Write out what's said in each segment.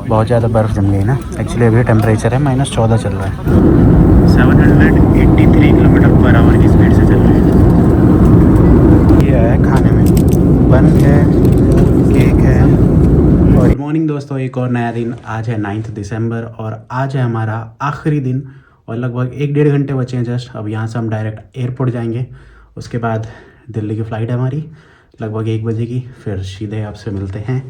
बहुत ज़्यादा बर्फ़ जम गई ना। एक्चुअली अभी टेम्परेचर है -14 चल रहा है। 783 किलोमीटर पर आवर की स्पीड से चल रहे हैं। ये है खाने में, बन है, केक है। और गुड मॉर्निंग दोस्तों, एक और नया दिन। आज है 9 दिसंबर और आज है हमारा आखिरी दिन और लगभग 1-1.5 घंटे बचे हैं जस्ट। अब यहाँ से हम डायरेक्ट एयरपोर्ट जाएंगे। उसके बाद दिल्ली की फ़्लाइट है हमारी लगभग 1 बजे की। फिर सीधे आपसे मिलते हैं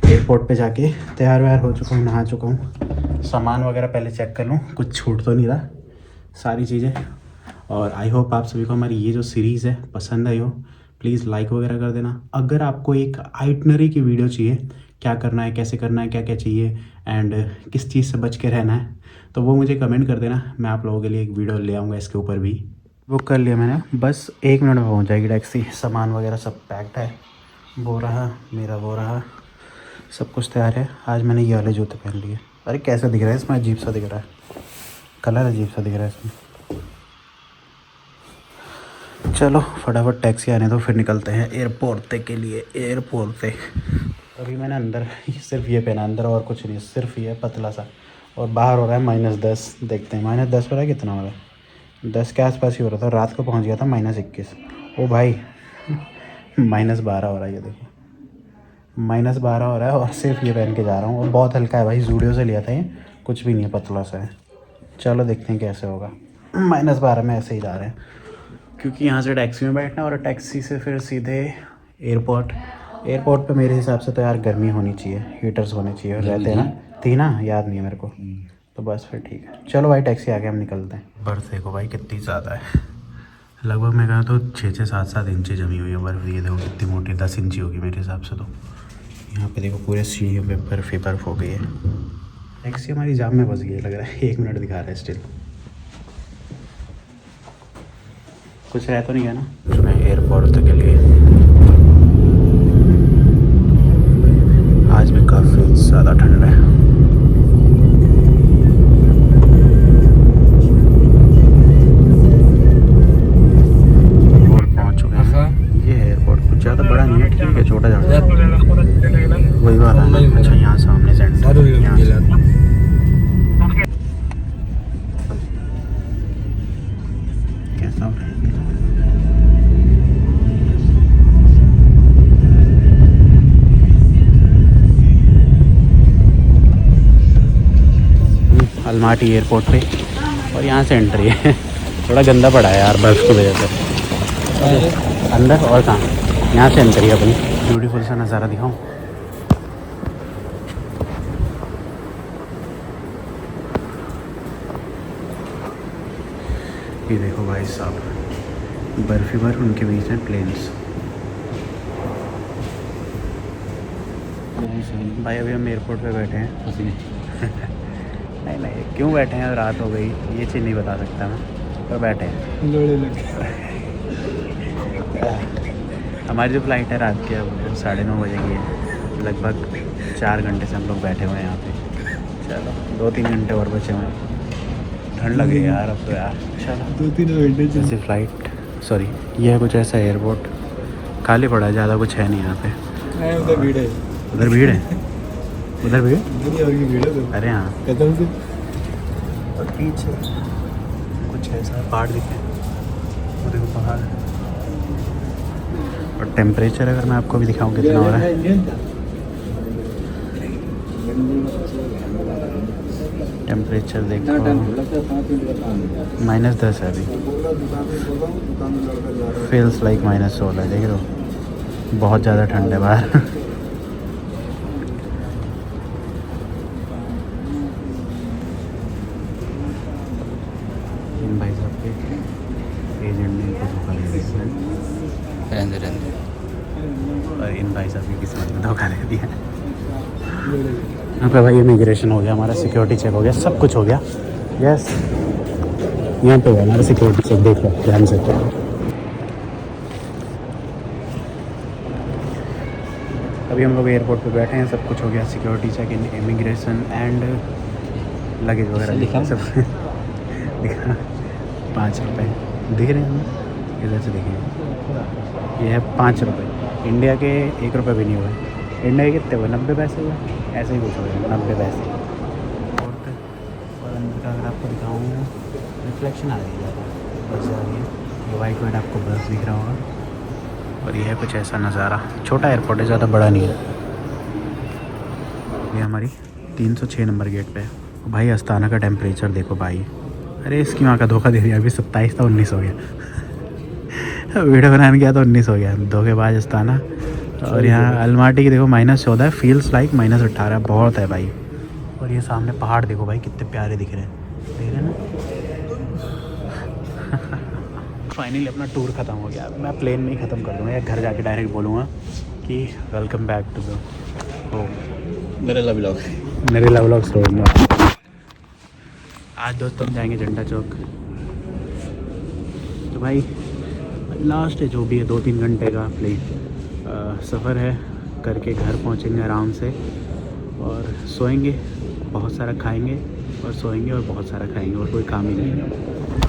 एयरपोर्ट पे जाके। तैयार व्यार हो चुका हूँ, नहा चुका हूँ। सामान वगैरह पहले चेक कर लूँ, कुछ छूट तो नहीं रहा, सारी चीज़ें। और आई होप आप सभी को हमारी ये जो सीरीज़ है पसंद आई हो। प्लीज़ लाइक वगैरह कर देना। अगर आपको एक आइटनरी की वीडियो चाहिए, क्या करना है, कैसे करना है, क्या क्या चाहिए एंड किस चीज़ से बच के रहना है, तो वो मुझे कमेंट कर देना। मैं आप लोगों के लिए एक वीडियो ले आऊँगा इसके ऊपर भी। बुक कर लिया मैंने, बस 1 मिनट में पहुँच जाएगी टैक्सी। सामान वगैरह सब पैक्ड है, वो रहा मेरा, वो रहा, सब कुछ तैयार है। आज मैंने ये वाले जूते पहन लिए। अरे कैसा दिख रहा है इसमें, अजीब सा दिख रहा है, कलर अजीब सा दिख रहा है इसमें। चलो फटाफट टैक्सी आने दो, फिर निकलते हैं एयरपोर्ट के लिए। एयरपोर्ट से अभी मैंने अंदर सिर्फ ये पहना, अंदर और कुछ नहीं, सिर्फ ये पतला सा। और बाहर हो रहा है -10। देखते हैं -10 हो रहा है, कितना हो रहा है, 10 के आसपास ही हो रहा था। रात को पहुंच गया था -21। ओ भाई -12 हो रहा है, ये देखिए -12 हो रहा है। और सिर्फ ये पहन के जा रहा हूँ और बहुत हल्का है भाई, जूडियो से लिया था ये, कुछ भी नहीं है, पतला सा है। चलो देखते हैं कैसे होगा। -12 में ऐसे ही जा रहे हैं क्योंकि यहाँ से टैक्सी में बैठना और टैक्सी से फिर सीधे एयरपोर्ट। एयरपोर्ट पे मेरे हिसाब से तो यार गर्मी होनी चाहिए, हीटर्स होने चाहिए, और रहते हैं ना, थी ना, याद नहीं है मेरे को। तो बस फिर ठीक है, चलो भाई टैक्सी आ गया, हम निकलते हैं। बर्फ़ देखो भाई कितनी ज़्यादा है, लगभग मैं कहा तो 6-6, 7-7 इंची जमी हुई है बर्फ़। ये देखो कितनी मोटी, 10 इंची होगी मेरे हिसाब से। तो यहाँ पे देखो पूरे सीढ़ियों पे बर्फ़ ही बर्फ़ हो गई है। टैक्सी हमारी जाम में फंस गई है लग रहा है, 1 मिनट दिखा रहा है स्टिल। कुछ रह तो नहीं गया ना उसमें एयरपोर्ट के लिए। आज भी काफ़ी ज़्यादा ठंड है। एयरपोर्ट पहुंच चुके हैं। ये है एयरपोर्ट, कुछ ज़्यादा बड़ा नहीं है, ठीक है, छोटा ज़्यादा वही बात है ना। अच्छा यहाँ सामने सेंटर, यहाँ कैसा हो रहा है। अलमाटी एयरपोर्ट पे, और यहाँ से एंट्री है। थोड़ा गंदा पड़ा है यार बर्फ़ की वजह से। अंदर और कहाँ, यहाँ से एंट्री है अपनी। ब्यूटीफुल सा नज़ारा दिखाऊँ। ये देखो भाई साहब, बर्फ़ ही बर्फ़, उनके बीच में प्लेन्स। भाई अभी हम एयरपोर्ट पे बैठे हैं। नहीं नहीं, क्यों बैठे हैं, रात हो गई, ये चीज़ नहीं बता सकता मैं, पर बैठे हैं। हमारी जो फ़्लाइट है रात की, अब 9:30 बजे की है। लगभग 4 घंटे से हम लोग बैठे हुए हैं यहाँ पे। चलो 2-3 घंटे और बचे हुए हैं। ठंड लगे यार अब तो यार। चलो 2-3 घंटे जैसे फ़्लाइट, सॉरी ये है कुछ ऐसा एयरपोर्ट, खाली पड़ा है, ज़्यादा कुछ है नहीं यहाँ पे। उधर भीड़ है, उधर भीड़ है, उधर भीड़, भीड़ है। अरे हाँ, कदम से और पीछे कुछ ऐसा पहाड़ दिखे, वो देखो पहाड़। और टेम्परेचर अगर मैं आपको भी दिखाऊं कितना हो रहा है, टेम्परेचर देखो -10 है अभी। फील्स लाइक -16 है, देख रहे हो, बहुत ज़्यादा ठंड है बाहर। इन भाई साहब के एजेंट ने इनको धोखा दे दिया, रहने और इन भाई साहब की किस्मत में धोखा दे दिया। यहाँ पे भाई इमिग्रेशन हो गया हमारा, सिक्योरिटी चेक हो गया, सब कुछ हो गया। यस, यहाँ पे हमारा सिक्योरिटी चेक, देखो ध्यान से। अभी हम लोग एयरपोर्ट पे बैठे हैं, सब कुछ हो गया, security check, in immigration and luggage वगैरह लिखा सब। लिखा 5 रुपये दिख रहे हैं, इधर से देखिए, ये है 5 रुपये। इंडिया के 1 रुपये भी नहीं हुए। इंडिया के कितने हुए 90 पैसे हुए, ऐसे ही कुछ हो गया 90 पैसे। और अंदर का अगर आपको दिखाऊँ रिफ्लेक्शन आ रही है ज़्यादा, बस जा रही है, ये वाइट वाइट आपको बर्फ दिख रहा होगा। और ये है कुछ ऐसा नज़ारा, छोटा एयरपोर्ट है, ज़्यादा बड़ा नहीं है। ये हमारी 306 नंबर गेट पे है। भाई अस्ताना का टेम्परेचर देखो भाई, अरे इसकी माँ का धोखा दे दिया, अभी 27 था 19 हो गया। वीडियो बनाने गया तो 19 हो गया, धोखेबाज अस्ताना। और यहाँ अलमाटी की देखो -14, फील्स लाइक -18, बहुत है भाई। और ये सामने पहाड़ देखो भाई कितने प्यारे दिख रहे हैं, देख रहे हैं ना। फाइनली अपना टूर ख़त्म हो गया, मैं प्लेन में ही ख़त्म कर दूँगा या घर जाके डायरेक्ट बोलूँगा कि welcome back to the home, Narela blog, Narela vlog store. आज दोस्तों हम जाएंगे झंडा चौक। तो भाई लास्ट है जो भी है, 2-3 घंटे का प्लेन सफ़र है, करके घर पहुंचेंगे आराम से और सोएंगे, बहुत सारा खाएंगे और सोएंगे और बहुत सारा खाएंगे, और कोई काम ही नहीं।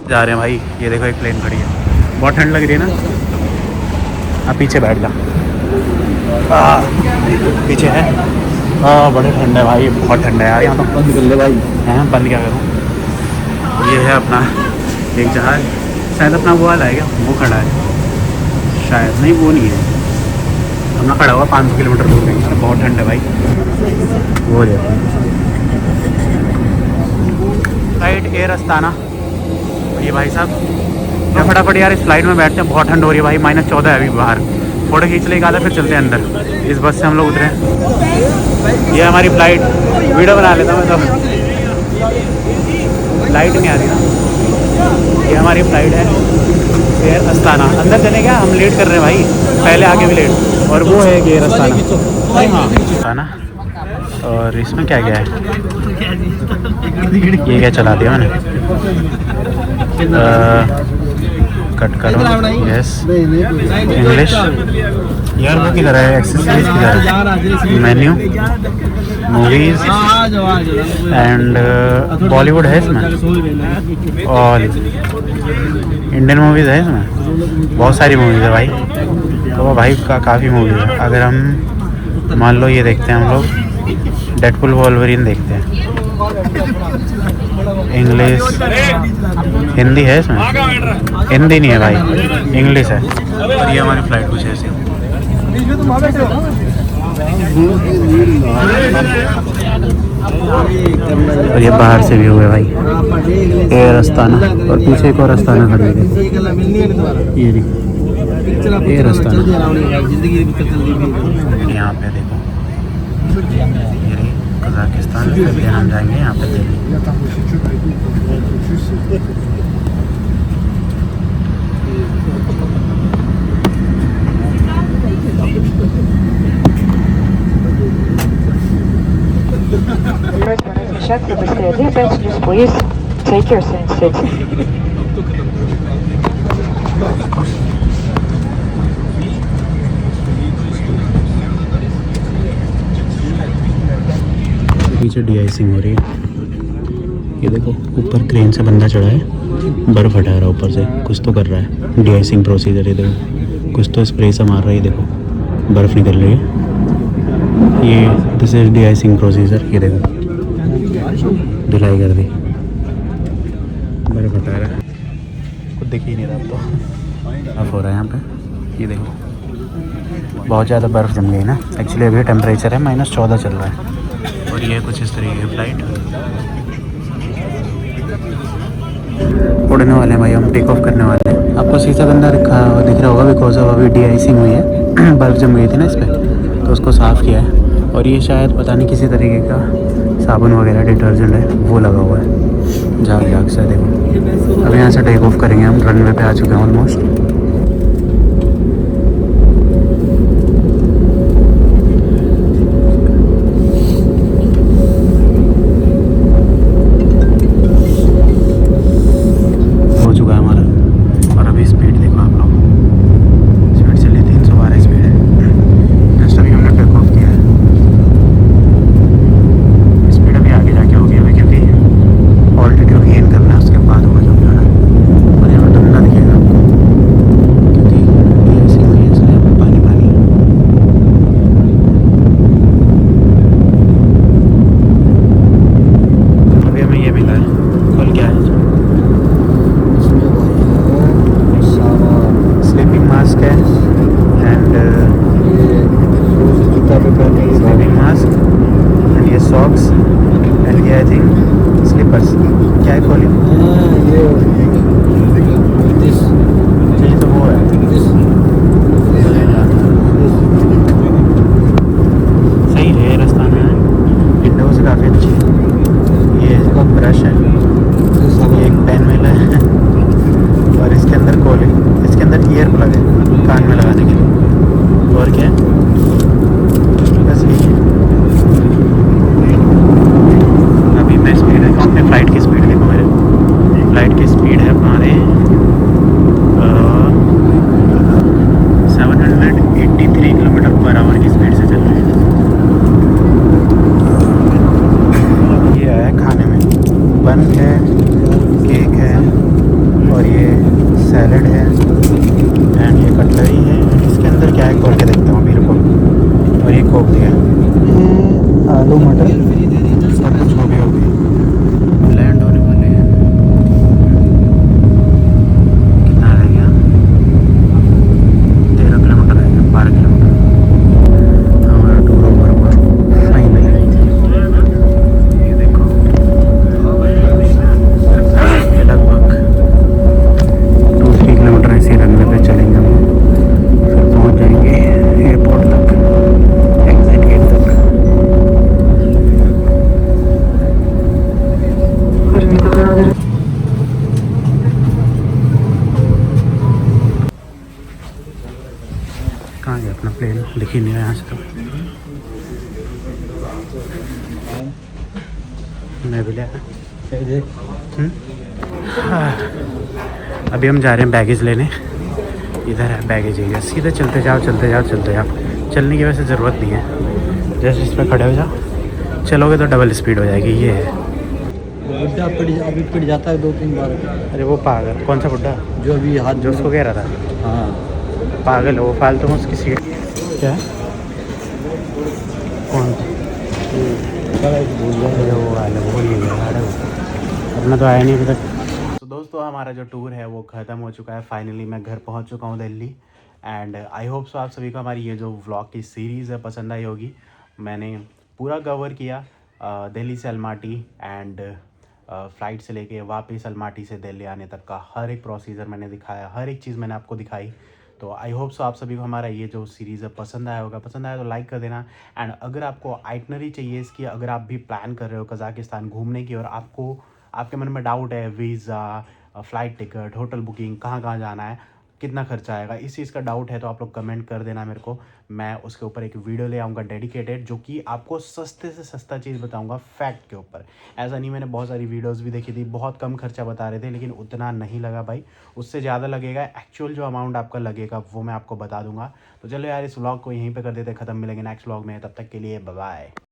जा रहे हैं भाई, ये देखो एक प्लेन खड़ी है, बहुत ठंड लग रही है ना। आप पीछे बैठ जा, पीछे है। बड़े ठंड है भाई, बहुत ठंड है यार यहाँ तो। बंद कर ले भाई। हैं बंद क्या करूँ। ये है अपना एक जहाज़, शायद अपना वो वाला है क्या, वो खड़ा है शायद, नहीं वो नहीं है, अपना खड़ा हुआ 500 किलोमीटर दूर कहीं। अरे बहुत ठंड है भाई, वो जाता है फ्लाइट एयर अस्ताना। ये भाई साहब क्या फटाफट यार इस फ्लाइट में बैठते हैं, बहुत ठंड हो रही है भाई, -14 है अभी बाहर। फोटो खींच ले आधा, फिर चलते हैं अंदर। इस बस से हम लोग उतरे हैं, ये हमारी फ़्लाइट, वीडियो बना लेता हूँ मैं तो, लाइट नहीं आ रही ना। ये हमारी फ़्लाइट है एयर अस्ताना। अंदर चले क्या, हम लेट कर रहे हैं भाई, पहले आगे भी लेट। और वो है एयर अस्ताना, हाँ अस्ताना। और इसमें क्या क्या है, ये क्या चला दिया मैंने, कट करो, यस इंग्लिश। यार वो किधर है, एक्सेसरीज किधर है, मेन्यू, मूवीज़ एंड बॉलीवुड है इसमें, और इंडियन मूवीज़ है इसमें, बहुत सारी मूवीज़ है भाई। तो वो भाई काफ़ी मूवीज़ है। अगर हम मान लो ये देखते हैं हम लोग, डेडपुल वोल्वरिन देखते हैं, इंग्लिश, हिंदी है इसमें, हिंदी नहीं है भाई, इंग्लिश है। और ये हमारी फ़्लाइट कुछ ऐसी, और ये बाहर से भी हुए भाई, एयर अस्ताना। और पीछे एक और अस्ताना खड़ी है, ये देखिए एयर अस्ताना। यहाँ पे देखो ये कजाकिस्तान, फिर हम जाएंगे यहाँ पे Delhi. Размещаться быстрее двигать, please take your seats. पीछे डी-आइसिंग हो रही है, ये देखो ऊपर क्रेन से बंदा चढ़ा है, बर्फ़ हटा रहा है ऊपर से, कुछ तो कर रहा है, डी-आइसिंग प्रोसीजर। ये देखो कुछ तो स्प्रे से मार रहा है, ये देखो बर्फ़ निकल रही है, ये दिस इज डी-आइसिंग प्रोसीजर। ये देखो धुलाई कर दी, बर्फ़ हटा रहा है, कुछ दिख ही नहीं रहा तो बर्फ़ हो रहा है यहाँ पे। ये देखो बहुत ज़्यादा बर्फ़ जम गई ना, एक्चुअली अभी टेम्परेचर है -14 चल रहा है। और ये कुछ इस तरीके की फ़्लाइट, उड़ने वाले हैं भाई, हम टेक ऑफ करने वाले हैं। आपको शीशा गंदा दिख रहा होगा, बिकॉज ऑफ अभी डी-आइसिंग हुई है, बर्फ़ जम गई थी ना इस पर, तो उसको साफ़ किया है। और ये शायद पता नहीं किसी तरीके का साबुन वगैरह डिटर्जेंट है, वो लगा हुआ है झाग से। देखो अब यहाँ से टेक ऑफ करेंगे, हम रनवे पे आ चुके हैं ऑलमोस्ट। I think slippers. क्या है खोली? ये तो वो है। सही है रास्ता में, विंडोज काफ़ी अच्छी है। ये इसका ब्रश है, ये एक पेन मिला है और इसके अंदर खोले, इसके अंदर ईयर प्लग है कान में लगाने के लिए। और क्या है? बस यही है। अभी मैं स्पीड है, अपने फ़्लाइट की स्पीड देखो, मेरे फ़्लाइट की स्पीड है हमारे 783 किलोमीटर पर आवर की स्पीड से चल रहे हैं। ये है खाने में, बन है, केक है और ये सैलड है एंड ये कटलरी है। इसके अंदर क्या है खोल के देखता हूँ मेरे को। और ये कोक दिया, आलू मटर सब कुछ हो गया होगी। लैंड होने वाले हैं। कितना रह गया? 13 किलोमीटर रह गया, 12 किलोमीटर। हमारा टूर ओवर हुआ फाइनली। ये देखो, ये लगभग 2-3 किलोमीटर ऐसे रनवे पे चलेंगे हम, फिर पहुंच जाएंगे एयरपोर्ट तक, एग्जिट गेट तक। कहाँ गया अपना प्लेन? दिख ही नहीं रहा यहाँ से तो। मैं भी लिया। अभी हम जा रहे हैं बैगेज लेने। इधर है बैगेज एरिया, सीधे चलते जाओ चलते जाओ चलते जाओ। चलने की वैसे ज़रूरत नहीं है, जैसे इस पर खड़े हो जाओ, चलोगे तो डबल स्पीड हो जाएगी। ये है बुड्ढा अभी पिट जाता है 2-3 बार। अरे वो पागल, कौन सा बुड्ढा? जो अभी हाथ जो उसको कह रहा था हाँ पागल है वो, फालतू में उसकी सीट। क्या है? कौन? अरे वो वाला वो नहीं है, अपना तो आया नहीं अभी तक। तो दोस्तों हमारा जो टूर है वो ख़त्म हो चुका है। फाइनली मैं घर पहुंच चुका हूं Delhi and I hope so आप सभी को हमारी ये जो व्लॉग की सीरीज़ है पसंद आई होगी। मैंने पूरा कवर किया दिल्ली से अलमाटी एंड फ़्लाइट से लेके वापस अलमाटी से दिल्ली आने तक का हर एक प्रोसीजर मैंने दिखाया, हर एक चीज़ मैंने आपको दिखाई। तो आई होप सो आप सभी को हमारा ये जो सीरीज़ है पसंद आया होगा। पसंद आया तो लाइक कर देना एंड अगर आपको आइटनरी चाहिए इसकी, अगर आप भी प्लान कर रहे हो कज़ाकिस्तान घूमने की और आपको आपके मन में डाउट है visa, flight ticket, hotel booking, कहाँ कहाँ जाना है, कितना खर्चा आएगा, इस चीज़ का डाउट है तो आप लोग कमेंट कर देना मेरे को। मैं उसके ऊपर एक वीडियो ले आऊँगा डेडिकेटेड, जो कि आपको सस्ते से सस्ता चीज़ बताऊँगा फैक्ट के ऊपर। ऐसा नहीं, मैंने बहुत सारी वीडियोस भी देखी थी, बहुत कम खर्चा बता रहे थे लेकिन उतना नहीं लगा भाई, उससे ज़्यादा लगेगा। एक्चुअल जो अमाउंट आपका लगेगा वो मैं आपको बता दूंगा। तो चलो यार इस व्लॉग को यहीं पे कर देते ख़त्म, मिलेंगे नेक्स्ट व्लॉग में, तब तक के लिए बाय बाय।